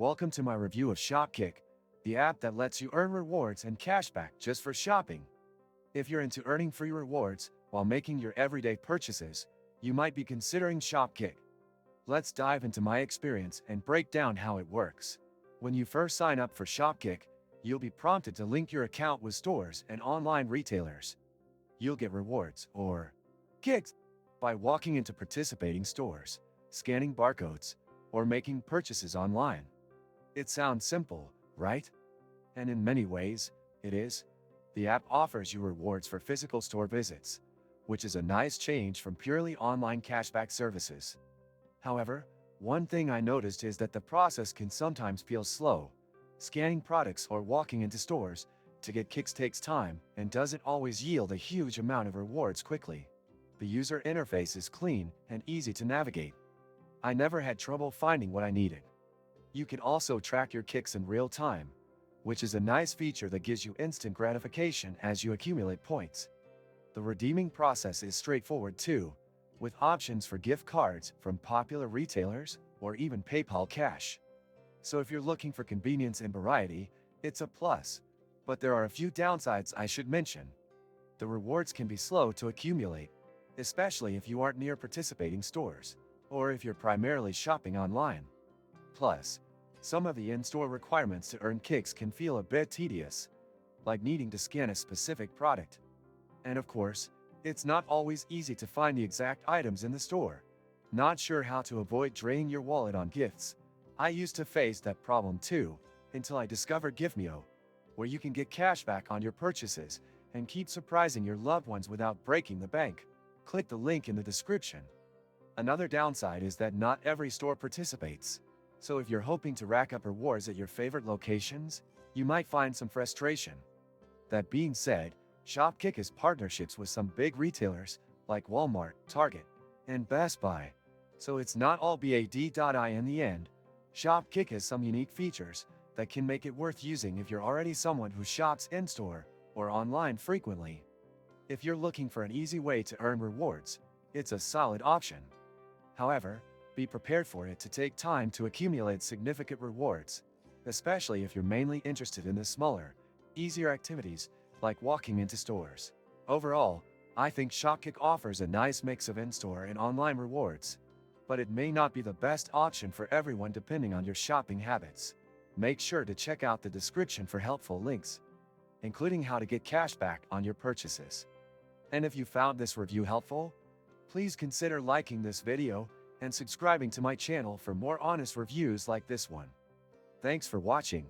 Welcome to my review of Shopkick, the app that lets you earn rewards and cashback just for shopping. If you're into earning free rewards while making your everyday purchases, you might be considering Shopkick. Let's dive into my experience and break down how it works. When you first sign up for Shopkick, you'll be prompted to link your account with stores and online retailers. You'll get rewards, or kicks, by walking into participating stores, scanning barcodes, or making purchases online. It sounds simple, right? And in many ways, it is. The app offers you rewards for physical store visits, which is a nice change from purely online cashback services. However, one thing I noticed is that the process can sometimes feel slow. Scanning products or walking into stores to get kicks takes time and doesn't always yield a huge amount of rewards quickly. The user interface is clean and easy to navigate. I never had trouble finding what I needed. You can also track your kicks in real time, which is a nice feature that gives you instant gratification as you accumulate points. The redeeming process is straightforward too, with options for gift cards from popular retailers or even PayPal Cash. So if you're looking for convenience and variety, it's a plus. But there are a few downsides I should mention. The rewards can be slow to accumulate, especially if you aren't near participating stores, or if you're primarily shopping online. Plus, some of the in-store requirements to earn kicks can feel a bit tedious, like needing to scan a specific product. And of course, it's not always easy to find the exact items in the store. Not sure how to avoid draining your wallet on gifts? I used to face that problem too, until I discovered Gifmeo, where you can get cashback on your purchases and keep surprising your loved ones without breaking the bank. Click the link in the description. Another downside is that not every store participates. So if you're hoping to rack up rewards at your favorite locations, you might find some frustration. That being said, Shopkick has partnerships with some big retailers like Walmart, Target, and Best Buy. So it's not all bad in the end. Shopkick has some unique features that can make it worth using if you're already someone who shops in-store or online frequently. If you're looking for an easy way to earn rewards, it's a solid option. However, be prepared for it to take time to accumulate significant rewards, especially if you're mainly interested in the smaller, easier activities like walking into stores. Overall, I think Shopkick offers a nice mix of in-store and online rewards, but it may not be the best option for everyone depending on your shopping habits. Make sure to check out the description for helpful links, including how to get cash back on your purchases. And if you found this review helpful, please consider liking this video and subscribing to my channel for more honest reviews like this one. Thanks for watching.